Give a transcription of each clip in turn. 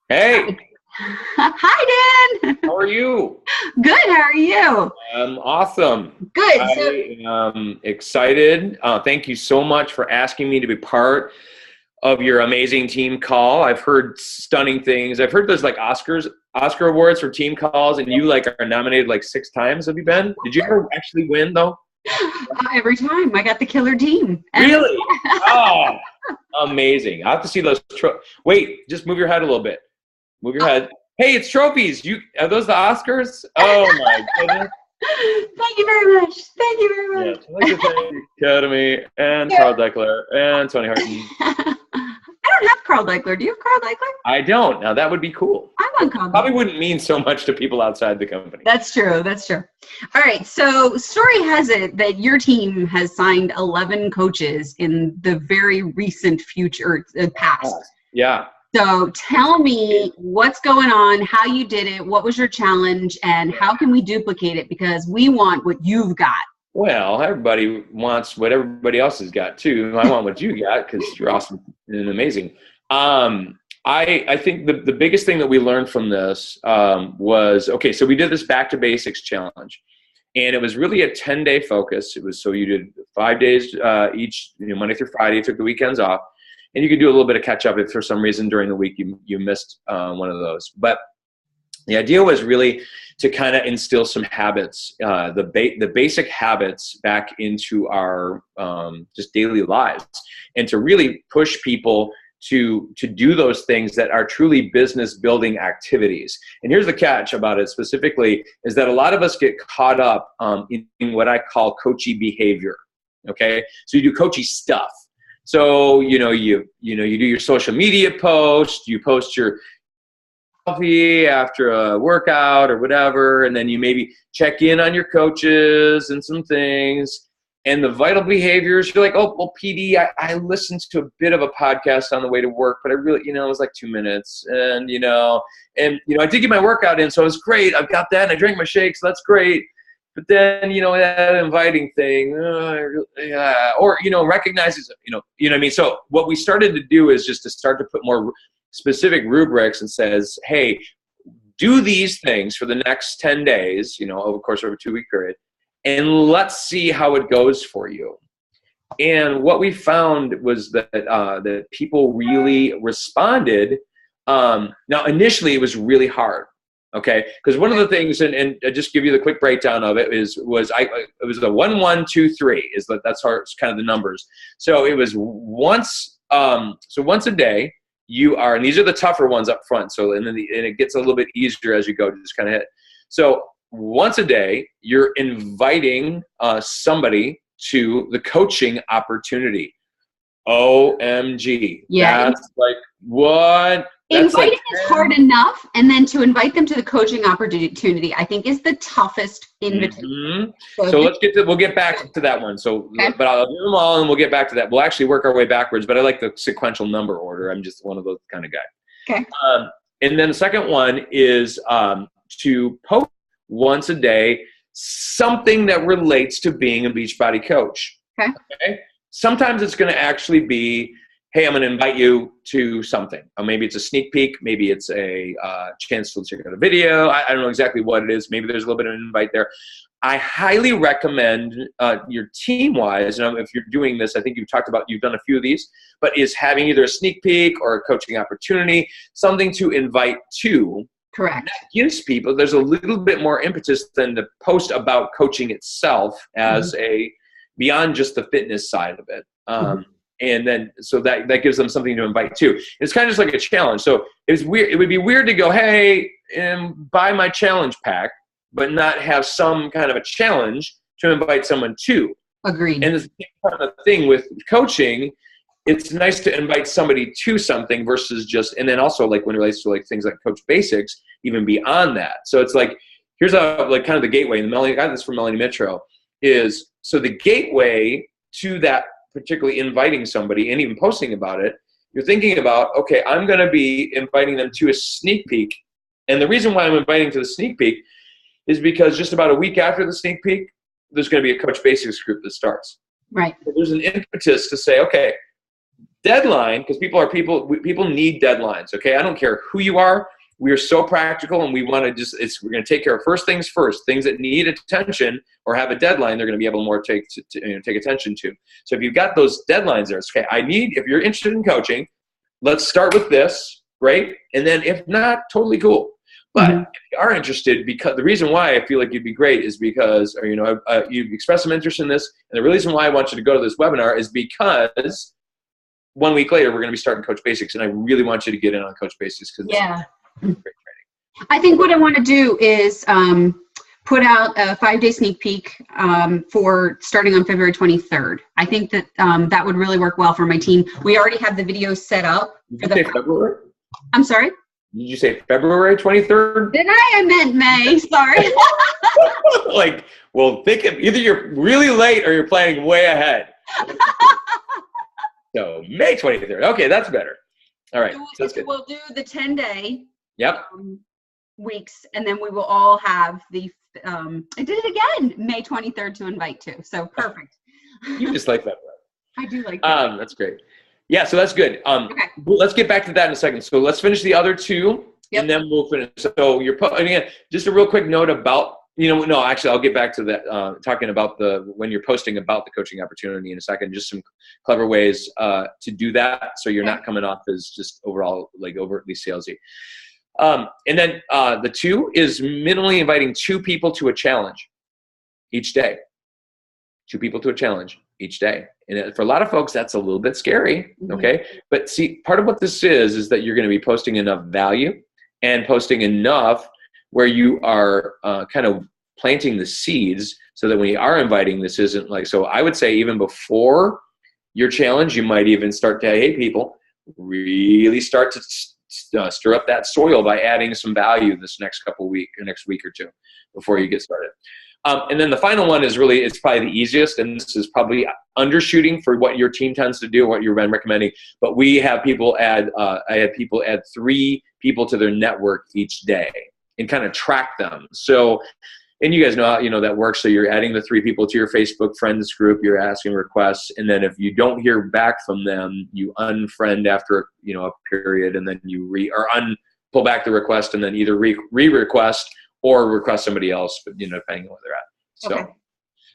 Hey, Hi, Dan. how are you? Good. How are you? Awesome. Good. So, I am excited. Thank you so much for asking me to be part of your amazing team call. I've heard stunning things. I've heard there's like Oscar awards for team calls, and you like are nominated like 6 times. Have you been? Did you ever actually win though? every time I got the killer team. Really? Oh, amazing. I have to see those. Wait, just move your head a little bit. Move your head. Hey, it's trophies. You are those the Oscars? Oh my goodness. Thank you very much. Thank you very Yeah, much. I'd like to thank Academy and Yeah. Carl Deckler and Tony Harton. I don't have Carl Deichler. Do you have Carl Deichler? I don't. Now that would be cool. I want Carl Probably Deichler. wouldn't mean so much to people outside the company. That's true. That's true. All right. So, story has it that your team has signed 11 coaches in the very recent future, past. Yeah. So tell me what's going on, how you did it, what was your challenge, and how can we duplicate it? Because we want what you've got. Well, everybody wants what everybody else has got too. I want what you got because you're awesome and amazing. I think the biggest thing that we learned from this was, okay, so we did this back to basics challenge. And it was really a 10-day focus. It was so you did 5 days each, Monday through Friday, you took the weekends off. And you could do a little bit of catch up if for some reason during the week you missed one of those. But the idea was really to kind of instill some habits, the basic habits back into our just daily lives, and to really push people to do those things that are truly business building activities. And here's the catch about it specifically is that a lot of us get caught up in what I call coachy behavior. Okay, so you do coachy stuff. So, you do your social media post, you post your coffee after a workout or whatever, and then you maybe check in on your coaches and some things. And the vital behaviors, you're like, oh, well, PD, I listened to a bit of a podcast on the way to work, but I really, it was like 2 minutes. And, I did get my workout in, so it was great. I've got that, and I drank my shakes, so that's great. But then, that inviting thing, recognizes, what I mean? So what we started to do is just to start to put more specific rubrics and says, hey, do these things for the next 10 days, over the course of a 2-week period, and let's see how it goes for you. And what we found was that people really responded. Now, initially, it was really hard. Okay, because one of the things, and I just give you the quick breakdown of it, it was a 1, 1, 2, 3 that's how it's kind of the numbers. So it was once a day you are, and these are the tougher ones up front. So and it gets a little bit easier as you go to just kind of hit. So once a day you're inviting somebody to the coaching opportunity. OMG, Yeah, that's like what. inviting is hard enough, and then to invite them to the coaching opportunity, I think, is the toughest invitation. Mm-hmm. So we'll get back to that one. So, okay. But I'll do them all, and we'll get back to that. We'll actually work our way backwards, but I like the sequential number order. I'm just one of those kind of guy. Okay. And then the second one is to post once a day something that relates to being a Beachbody coach. Okay. Sometimes it's going to actually be, hey, I'm going to invite you to something. Maybe it's a sneak peek. Maybe it's a chance to check out a video. I don't know exactly what it is. Maybe there's a little bit of an invite there. I highly recommend your team-wise, and if you're doing this, I think you've done a few of these, but is having either a sneak peek or a coaching opportunity, something to invite to. Correct. That gives people, there's a little bit more impetus than the post about coaching itself as beyond just the fitness side of it. And then, so that gives them something to invite to. It's kind of just like a challenge. So it's weird. It would be weird to go, hey, buy my challenge pack, but not have some kind of a challenge to invite someone to. Agreed. And the same kind of thing with coaching. It's nice to invite somebody to something versus just, and then also like when it relates to like things like Coach Basics, even beyond that. So it's like, here's like kind of the gateway. And I got this from Melanie Mitro is, so the gateway to that, particularly inviting somebody and even posting about it, you're thinking about, okay, I'm going to be inviting them to a sneak peek. And the reason why I'm inviting to the sneak peek is because just about a week after the sneak peek, there's going to be a Coach Basics group that starts. Right. So there's an impetus to say, okay, deadline, because people need deadlines. Okay, I don't care who you are. We are so practical, and we want to we're going to take care of first things first. Things that need attention or have a deadline, they're going to be able more to take attention to. So if you've got those deadlines there, it's okay. If you're interested in coaching, let's start with this, great. And then if not, totally cool. But if you are interested, because the reason why I feel like you'd be great is because, you've expressed some interest in this, and the reason why I want you to go to this webinar is because 1 week later we're going to be starting Coach Basics, and I really want you to get in on Coach Basics because it's great training. I think what I want to do is put out a 5-day sneak peek for starting on February 23rd. I think that that would really work well for my team. We already have the videos set up. Did you say February? I'm sorry? Did you say February 23rd? Did I? I meant May. Sorry. Think of either you're really late or you're planning way ahead. So May 23rd. Okay, that's better. All right. So we'll do the 10-day weeks, and then we will all have the I did it again, May 23rd to invite to. So perfect. You just like that. I do like that. That's great. Yeah, so that's good. Okay. Let's get back to that in a second. So let's finish the other two, and then we'll finish. So again, just a real quick note about, actually, I'll get back to that, talking about when you're posting about the coaching opportunity in a second, just some clever ways to do that so you're not coming off as just overall, overtly salesy. And then the 2 is minimally inviting 2 people to a challenge each day. 2 people to a challenge each day. And for a lot of folks, that's a little bit scary, okay? But see, part of what this is that you're going to be posting enough value and posting enough where you are kind of planting the seeds so that when you are inviting, this isn't so I would say even before your challenge, you might even start to, hey, people, really start to stir up that soil by adding some value this next week or two before you get started. And then the final one is it's probably the easiest, and this is probably undershooting for what your team tends to do, what you've been recommending. But we have people I had people add 3 people to their network each day and kind of track them. So, and you guys know how, that works. So you're adding the 3 people to your Facebook friends group, you're asking requests, and then if you don't hear back from them, you unfriend after, a period, and then you pull back the request and then either re-request or request somebody else, but depending on where they're at.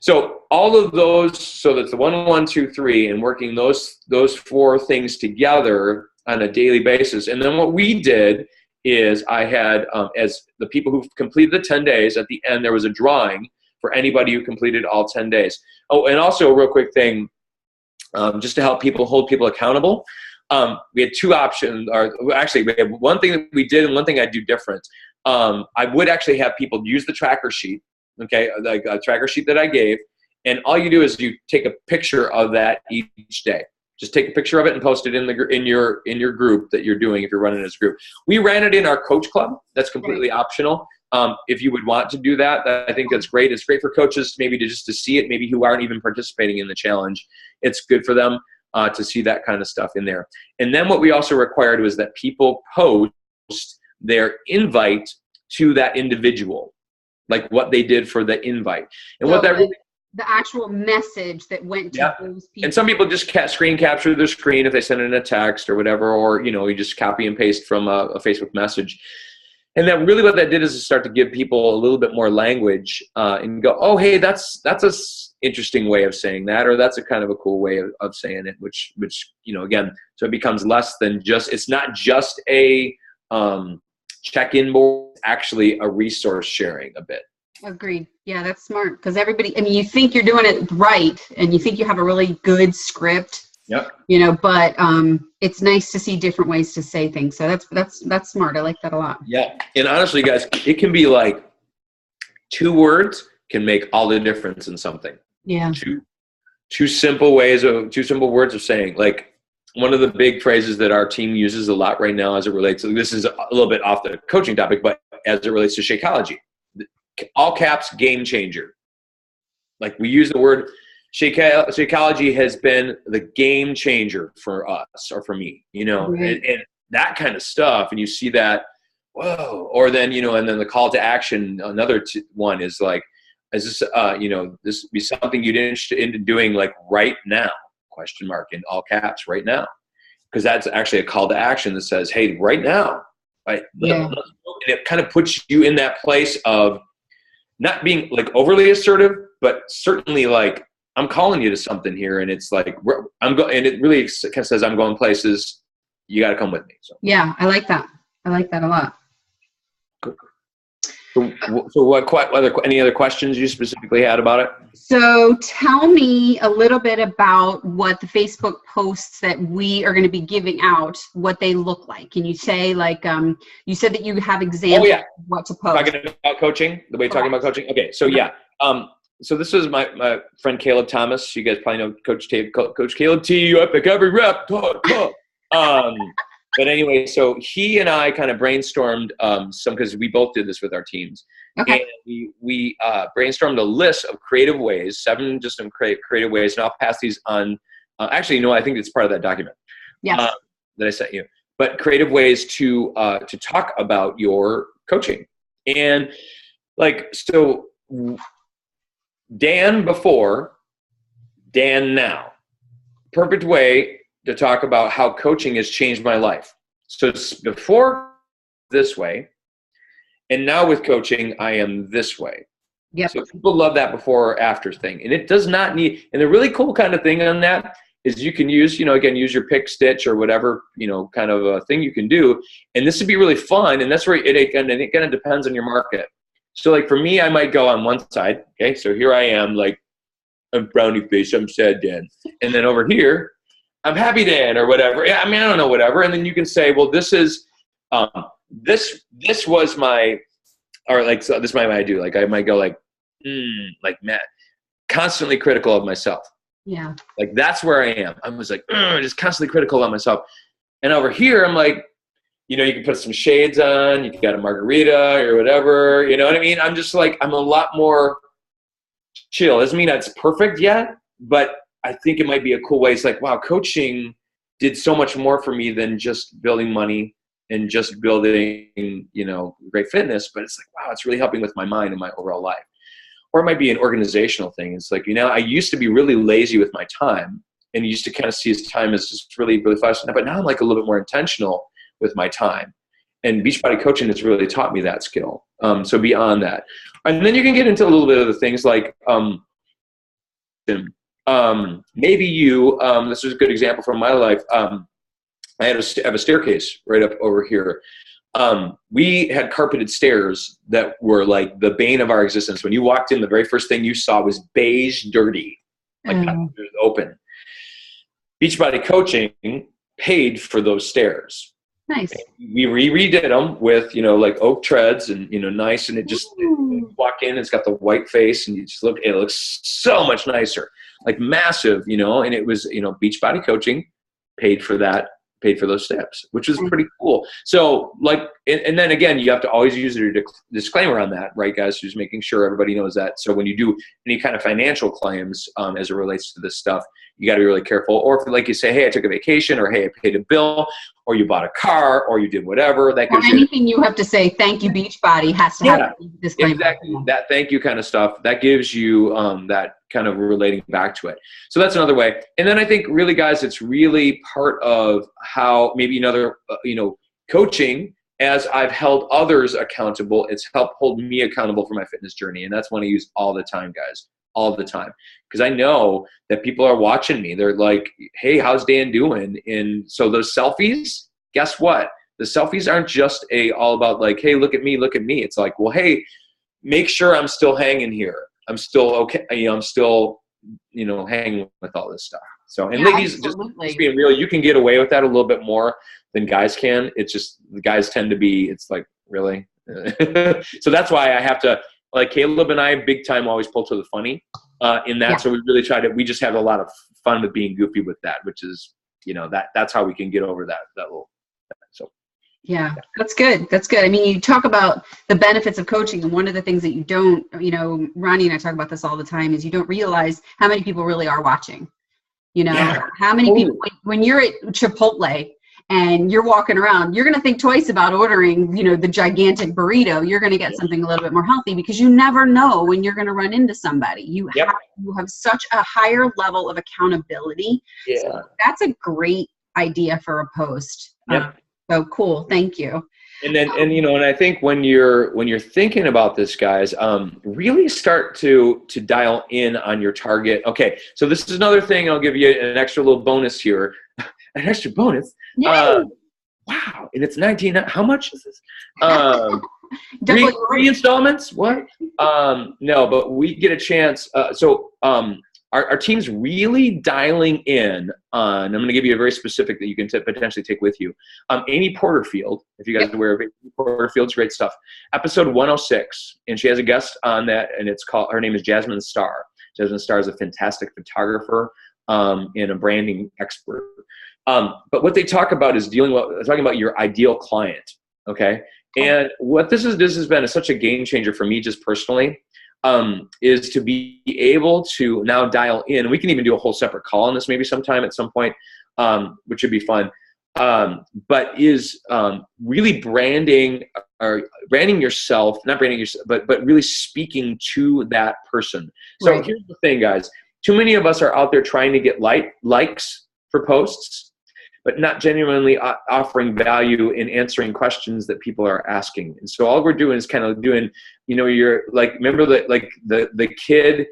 So all of those, so that's the 1, 1, 2, 3, and working those 4 things together on a daily basis. And then what we did is I had, as the people who completed the 10 days, at the end there was a drawing for anybody who completed all 10 days. Oh, and also a real quick thing, just to help hold people accountable. We had 2 options, or actually we have one thing that we did and one thing I do different. I would actually have people use the tracker sheet, okay, like a tracker sheet that I gave, and all you do is you take a picture of that each day. Just take a picture of it and post it in your group that you're doing if you're running this group. We ran it in our coach club. That's completely optional. If you would want to do that, I think that's great. It's great for coaches maybe to see it, maybe who aren't even participating in the challenge. It's good for them to see that kind of stuff in there. And then what we also required was that people post their invite to that individual, like what they did for the invite. And what that really, the actual message that went to those people. And some people just screen capture their screen if they send in a text or whatever, or you just copy and paste from a Facebook message. And then really what that did is start to give people a little bit more language and go, oh, hey, that's a interesting way of saying that, or that's a kind of a cool way of saying it, which again, so it becomes less than it's not just a check-in board, actually a resource sharing a bit. Agreed. Yeah, that's smart, because everybody, you think you're doing it right and you think you have a really good script. Yep. But it's nice to see different ways to say things. So that's smart. I like that a lot. Yeah. And honestly, guys, it can be like 2 words can make all the difference in something. Yeah. Two simple words of saying, like, one of the big phrases that our team uses a lot right now as it relates to, this is a little bit off the coaching topic, but as it relates to Shakeology, all caps, game changer. Like, we use the word Shakeology has been the game changer for us, or for me, right. and that kind of stuff. And you see that, whoa, or then, and then the call to action, another one is like, is this, this be something you'd interested in doing, like right now, ? In all caps, right now. because that's actually a call to action that says, hey, right now, right? Yeah. And it kind of puts you in that place of not being like overly assertive, but certainly like, I'm calling you to something here. And it's like, and it really kind of says, I'm going places. You got to come with me. So Yeah, I like that. I like that a lot. Cool. So any other questions you specifically had about it? So tell me a little bit about what the Facebook posts that we are going to be giving out, what they look like. Can you say, like, you said that you have examples of what to post. Talking about coaching, the way you're talking about coaching. Okay, so yeah. So this is my friend Caleb Thomas. You guys probably know Coach Caleb T. You epic every rep. But anyway, so he and I kind of brainstormed because we both did this with our teams. Okay. And we brainstormed a list of creative ways, 7 just some creative ways, and I'll pass these on. Actually, no, I think it's part of that document. Yes. That I sent you. But creative ways to talk about your coaching. And like, so Dan before, Dan now. Perfect way to talk about how coaching has changed my life. So it's before this way, and now with coaching, I am this way. Yep. So people love that before or after thing. And it does not need, and the really cool kind of thing on that is you can use, again, use your pick stitch or whatever, kind of a thing you can do. And this would be really fun. And that's where it kind of depends on your market. So like for me, I might go on one side. Okay. So here I am, like, I'm brownie face, I'm sad Dan. And then over here, I'm happy Dan or whatever. Yeah, I mean, I don't know, whatever. And then you can say, well, this is, this was my, or like, so this might I do. Like I might go like Matt, constantly critical of myself. Yeah. Like that's where I am. I was like, just constantly critical of myself. And over here, I'm like, you can put some shades on, you got a margarita or whatever, you know what I mean? I'm just like, I'm a lot more chill. Doesn't mean that's perfect yet, but I think it might be a cool way. It's like, wow, coaching did so much more for me than just building money and just building, great fitness. But it's like, wow, it's really helping with my mind and my overall life. Or it might be an organizational thing. It's like, I used to be really lazy with my time and used to kind of see his time as just really, really fast. But now I'm like a little bit more intentional with my time. And Beachbody coaching has really taught me that skill. So beyond that. And then you can get into a little bit of the things like, maybe you, this is a good example from my life. I have a staircase right up over here. We had carpeted stairs that were like the bane of our existence. When you walked in, the very first thing you saw was beige, dirty, like open. Beachbody coaching paid for those stairs. Nice. We redid them with, like oak treads and, nice. And it just, you walk in, it's got the white face and you just look, it looks so much nicer, like massive, and it was, Beachbody coaching paid for that, paid for those steps, which is pretty cool. So like, and then again, you have to always use your disclaimer on that, right, guys? Just making sure everybody knows that. So when you do any kind of financial claims as it relates to this stuff, you got to be really careful. Or if, like you say, hey, I took a vacation, or hey, I paid a bill, or you bought a car, or you did whatever. That gives anything you have to say, thank you, Beachbody, has to have a disclaimer. Exactly. That thank you kind of stuff, that gives you that kind of relating back to it. So that's another way. And then I think really, guys, it's really part of how maybe another, coaching, as I've held others accountable, it's helped hold me accountable for my fitness journey. And that's one I use all the time, guys, all the time. Because I know that people are watching me. They're like, hey, how's Dan doing? And so those selfies, guess what? The selfies aren't just all about like, hey, look at me, look at me. It's like, well, hey, make sure I'm still hanging here. I'm still okay. I'm still, hanging with all this stuff. So, and ladies, just being real, you can get away with that a little bit more than guys can. It's just, the guys tend to be, it's like, really? So that's why I have to, like Caleb and I, big time always pull to the funny in that. Yeah. So we really we just have a lot of fun with being goofy with that, which is, that's how we can get over that little, so. Yeah, that's good. That's good. I mean, you talk about the benefits of coaching, and one of the things that you don't, Ronnie and I talk about this all the time, is you don't realize how many people really are watching. How many people, when you're at Chipotle and you're walking around, you're going to think twice about ordering, the gigantic burrito. You're going to get something a little bit more healthy, because you never know when you're going to run into somebody. You have such a higher level of accountability. Yeah. So that's a great idea for a post. Yep. So cool. Thank you. And then, and I think when you're thinking about this, guys, really start to dial in on your target. Okay, so this is another thing. I'll give you an extra little bonus here, an extra bonus. Wow, and it's 19. How much is this? Three installments? What? No, but we get a chance. Our team's really dialing in on, I'm going to give you a very specific that you can potentially take with you. Amy Porterfield, if you guys are aware of Amy Porterfield's great stuff. Episode 106, and she has a guest on that, and her name is Jasmine Starr. Jasmine Starr is a fantastic photographer and a branding expert. But what they talk about is talking about your ideal client, okay? And what this has been such a game changer for me just personally, is to be able to now dial in. We can even do a whole separate call on this maybe sometime at some point, which would be fun. But is really branding yourself, not branding yourself, but really speaking to that person. So Here's the thing, guys. Too many of us are out there trying to get likes for posts, but not genuinely offering value in answering questions that people are asking. And so all we're doing is kind of doing, you're like, remember the kid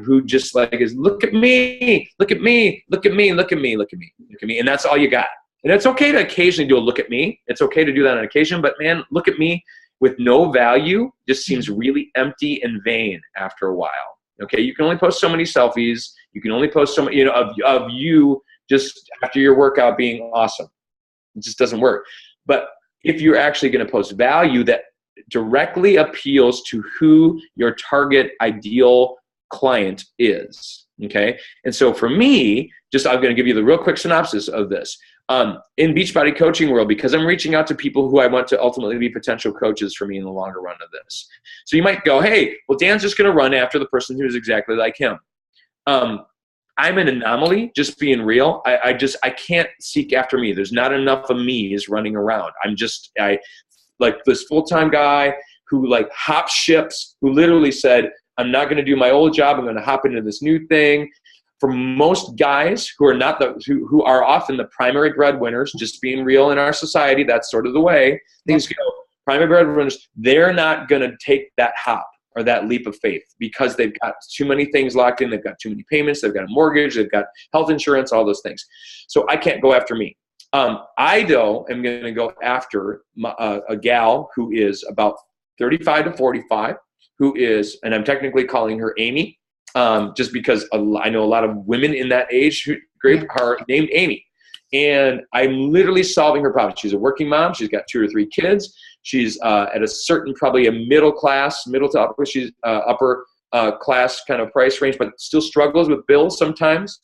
who just is, look at me, look at me, look at me, look at me, look at me, look at me. And that's all you got. And it's okay to occasionally do a look at me. It's okay to do that on occasion, but man, look at me with no value just seems really empty and vain after a while. Okay. You can only post so many selfies. You can only post so many, of you just after your workout being awesome. It just doesn't work. But if you're actually going to post value that directly appeals to who your target ideal client is, okay? And so for me, I'm going to give you the real quick synopsis of this. In Beachbody coaching world, because I'm reaching out to people who I want to ultimately be potential coaches for me in the longer run of this. So you might go, hey, well, Dan's just going to run after the person who's exactly like him. I'm an anomaly, just being real. I can't seek after me. There's not enough of me is running around. I like this full-time guy who hops ships, who literally said, I'm not going to do my old job. I'm going to hop into this new thing. For most guys who are who are often the primary breadwinners, just being real in our society, that's sort of the way things go. Primary breadwinners, they're not going to take that hop or that leap of faith because they've got too many things locked in. They've got too many payments. They've got a mortgage. They've got health insurance, all those things. So I can't go after me. I, though, am going to go after a gal who is about 35 to 45, who is, and I'm technically calling her Amy, just because I know a lot of women in that age group are named Amy. And I'm literally solving her problem. She's a working mom. She's got 2 or 3 kids. She's at a certain, probably a middle to upper, she's upper class kind of price range, but still struggles with bills sometimes.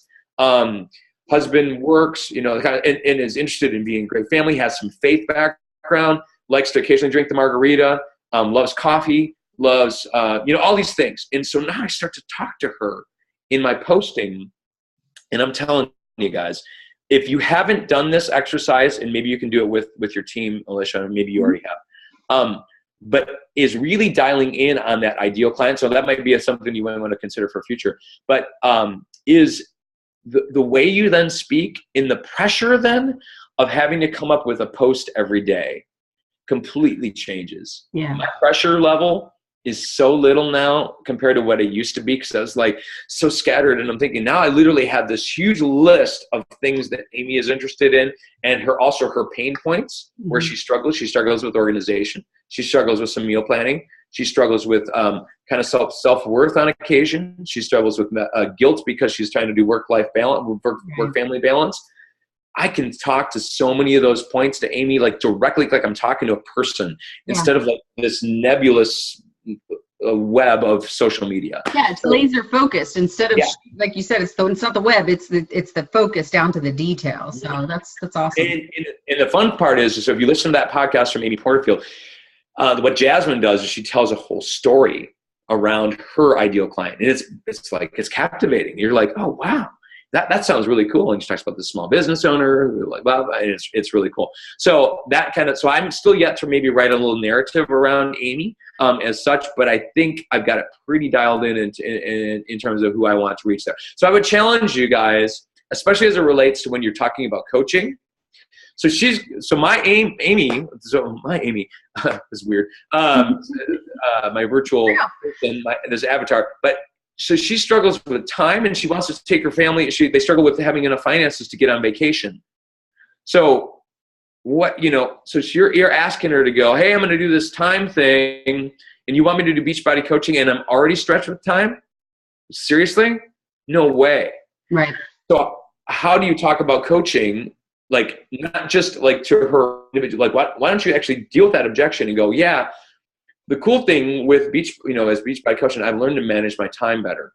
Husband works, kind of, and is interested in being a great family, has some faith background, likes to occasionally drink the margarita, loves coffee, loves, all these things. And so now I start to talk to her in my posting, and I'm telling you guys, if you haven't done this exercise, and maybe you can do it with your team, Alicia, maybe you already have, but is really dialing in on that ideal client. So that might be something you might want to consider for future. But is the way you then speak in the pressure then of having to come up with a post every day completely changes. Yeah. My pressure level is so little now compared to what it used to be, because I was so scattered, and I'm thinking now I literally have this huge list of things that Amy is interested in, and also her pain points where she struggles. She struggles with organization. She struggles with some meal planning. She struggles with kind of self-worth on occasion. She struggles with guilt because she's trying to do work-life balance, work-family balance. I can talk to so many of those points to Amy directly, like I'm talking to a person, instead of this nebulous web of social media. Yeah, it's laser focused instead of like you said, it's not the web, it's the focus down to the detail. So that's awesome. And the fun part is, so if you listen to that podcast from Amy Porterfield, what Jasmine does is she tells a whole story around her ideal client, and it's captivating. You're like, oh wow, that sounds really cool. And she talks about the small business owner, blah, and it's really cool. So so I'm still yet to maybe write a little narrative around Amy as such, but I think I've got it pretty dialed in terms of who I want to reach there. So I would challenge you guys, especially as it relates to when you're talking about coaching, So my Amy is weird. My virtual person, this avatar, but so she struggles with time and she wants to take her family. They struggle with having enough finances to get on vacation. So so you're asking her to go, hey, I'm going to do this time thing. And you want me to do Beachbody coaching and I'm already stretched with time? Seriously? No way. Right. So how do you talk about coaching? Like, not just like to her individual, like why don't you actually deal with that objection and go, yeah, the cool thing with as Beachbody coaching, I've learned to manage my time better.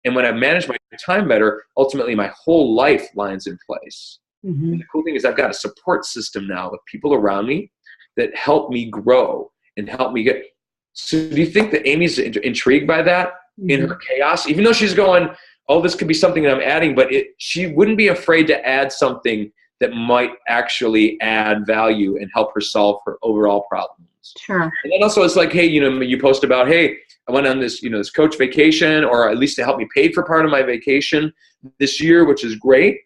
And when I manage my time better, ultimately my whole life lines in place. Mm-hmm. And the cool thing is I've got a support system now with people around me that help me grow and help me get. So do you think that Amy's intrigued by that in her chaos? Even though she's going, oh, this could be something that I'm adding, but she wouldn't be afraid to add something that might actually add value and help her solve her overall problems. Sure. And then also it's like, hey, you post about, hey, I went on this, this coach vacation, or at least to help me pay for part of my vacation this year, which is great.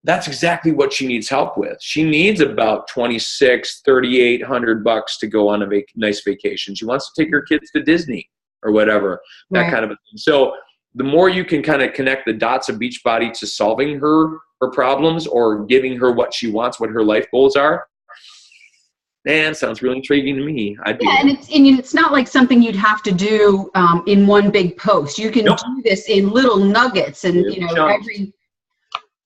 That's exactly what she needs help with. She needs about $2,600-$3,800 to go on a nice vacation. She wants to take her kids to Disney or whatever, that kind of a thing. So the more you can kind of connect the dots of Beachbody to solving her problems or giving her what she wants, what her life goals are, man, sounds really intriguing to me. And it's not like something you'd have to do in one big post. You can do this in little nuggets, and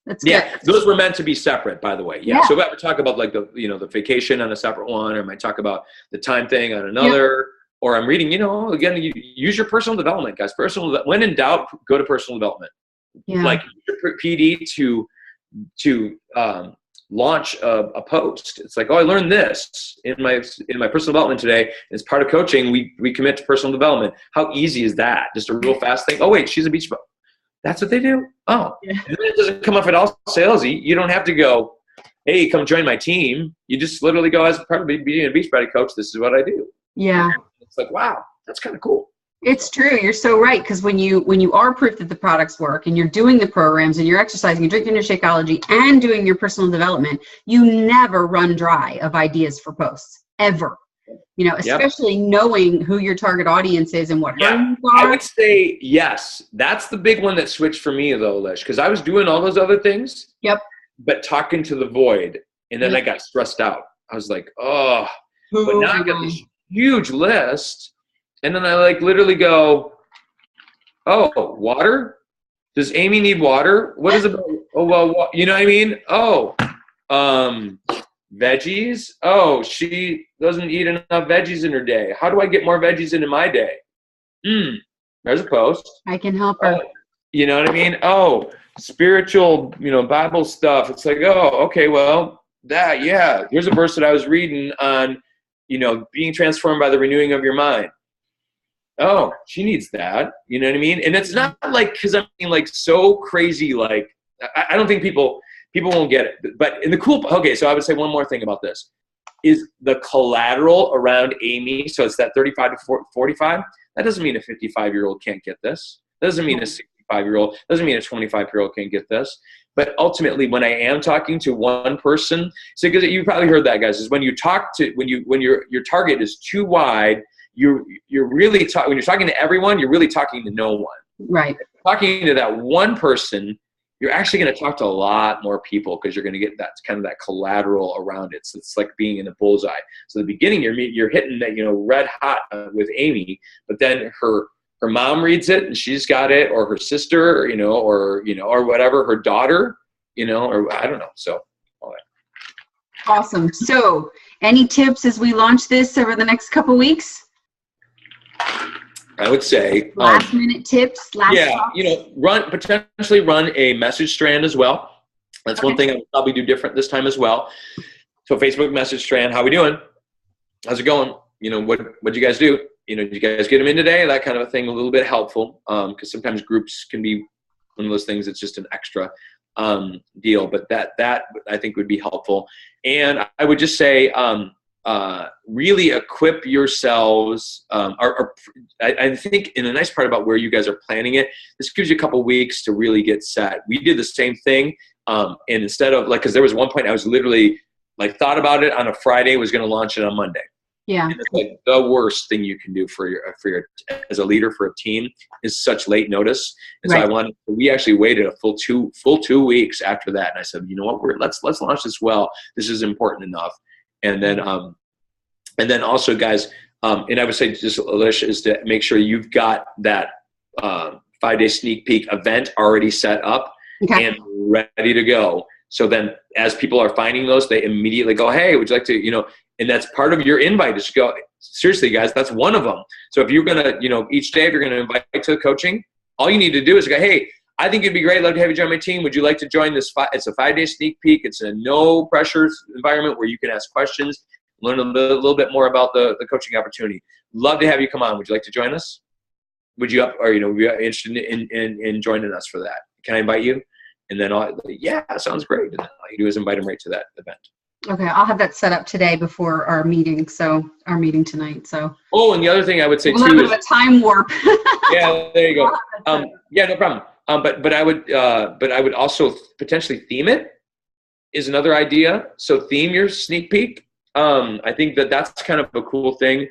That's good. Those were meant to be separate, by the way. Yeah. So if I ever talk about like the vacation on a separate one, or I might talk about the time thing on another, or I'm reading, again, you use your personal development, guys. When in doubt, go to personal development. Yeah. Like PD to launch a post. It's like, oh, I learned this in my personal development today. As part of coaching, we commit to personal development. How easy is that? Just a real fast thing. Oh wait, she's a beach bum. That's what they do? Oh. Yeah. And then it doesn't come off at all salesy. You don't have to go, hey, come join my team. You just literally go, as part of being a Beachbody coach, this is what I do. Yeah. It's like, wow, that's kind of cool. It's true. You're so right. Because when you are proof that the products work and you're doing the programs and you're exercising, you're drinking your Shakeology and doing your personal development, you never run dry of ideas for posts, ever. Especially knowing who your target audience is and what her needs are. I would say yes. That's the big one that switched for me, though, Lish, because I was doing all those other things. Yep. But talking to the void, and then I got stressed out. I was like, oh. But now I got this huge list, and then I literally go, oh, water? Does Amy need water? What is it about? Oh, well, you know what I mean? Oh, veggies? Oh, she doesn't eat enough veggies in her day. How do I get more veggies into my day? There's a post. I can help her. You know what I mean? Oh, spiritual, Bible stuff. It's like, oh, okay, well, here's a verse that I was reading on, being transformed by the renewing of your mind. Oh, she needs that. You know what I mean? And it's not like, because I'm like so crazy, like, I don't think people won't get it. But so I would say one more thing about this is the collateral around Amy. So it's that 35 to 45. That doesn't mean a 55-year-old can't get this. That doesn't mean a 65-year-old, doesn't mean a 25-year-old can't get this. But ultimately, when I am talking to one person, so because you probably heard that, guys, is when you talk to, when your target is too wide, you're really when you're talking to everyone, you're really talking to no one. Right. Talking to that one person, you're actually going to talk to a lot more people because you're going to get that kind of that collateral around it. So it's like being in a bullseye. So at the beginning, you're hitting that, red hot with Amy, but then her mom reads it and she's got it, or her sister, or whatever, her daughter, or I don't know. So all that. Awesome. So any tips as we launch this over the next couple weeks? I would say last minute tips. Potentially run a message strand as well. That's one thing I would probably do different this time as well. So Facebook message strand, how we doing? How's it going? What'd you guys do? Did you guys get them in today? That kind of a thing, a little bit helpful. Because sometimes groups can be one of those things that's just an extra deal. But that I think would be helpful. And I would just say, really equip yourselves. I think in a nice part about where you guys are planning it, this gives you a couple weeks to really get set. We did the same thing. And instead of like, because there was one point I was literally like thought about it on a Friday, was going to launch it on Monday. Yeah. And it's like the worst thing you can do for your as a leader for a team is such late notice. And Right. so we actually waited a full 2 weeks after that. And I said, you know what, let's launch this well. This is important enough. And then also, guys, and I would say just Lish, is to make sure you've got that 5-day sneak peek event already set up and ready to go. So then as people are finding those, they immediately go, hey, would you like to, and that's part of your invite is to go, seriously, guys, that's one of them. So if you're going to, each day, if you're going to invite to the coaching, all you need to do is go, hey, I think it'd be great. Love to have you join my team. Would you like to join this? It's a 5-day sneak peek. It's a no pressure environment where you can ask questions, learn a little bit more about the coaching opportunity. Love to have you come on. Would you like to join us? Would you be interested in joining us for that? Can I invite you? And then yeah, sounds great. And then all you do is invite them right to that event. Okay, I'll have that set up today before our meeting. So our meeting tonight. So. Oh, and the other thing I would say too is a time warp. Yeah, there you go. Yeah, no problem. But I would also potentially theme it. Is another idea. So theme your sneak peek. I think that's kind of a cool thing.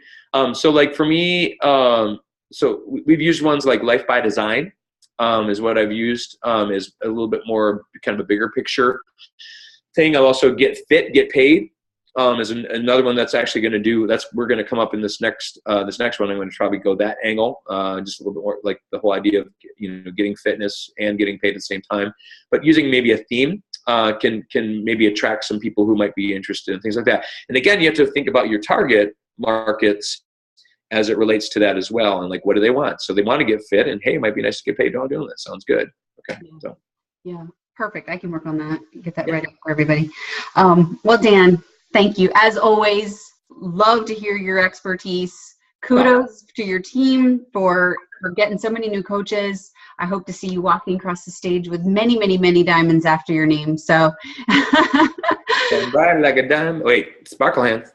So like for me, so we've used ones like Life by Design. Is what I've used, is a little bit more kind of a bigger picture thing. I'll also Get Fit, Get Paid, is another one that's actually going to do, we're going to come up in this next one. I'm going to probably go that angle, just a little bit more like the whole idea of, getting fitness and getting paid at the same time, but using maybe a theme, can maybe attract some people who might be interested in things like that. And again, you have to think about your target markets as it relates to that as well. And like, what do they want? So they want to get fit, and hey, it might be nice to get paid while doing that. Sounds good. Okay. Yeah. So. Yeah, perfect. I can work on that. Get that ready for everybody. Well, Dan, thank you. As always, love to hear your expertise. Kudos to your team for getting so many new coaches. I hope to see you walking across the stage with many, many, many diamonds after your name. So. Stand by like a diamond. Wait, sparkle hands.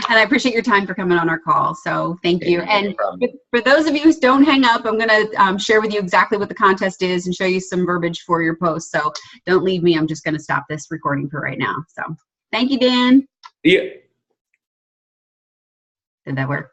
And I appreciate your time for coming on our call. So thank you. And for those of you who don't hang up, I'm going to share with you exactly what the contest is and show you some verbiage for your post. So don't leave me. I'm just going to stop this recording for right now. So thank you, Dan. Yeah. Did that work?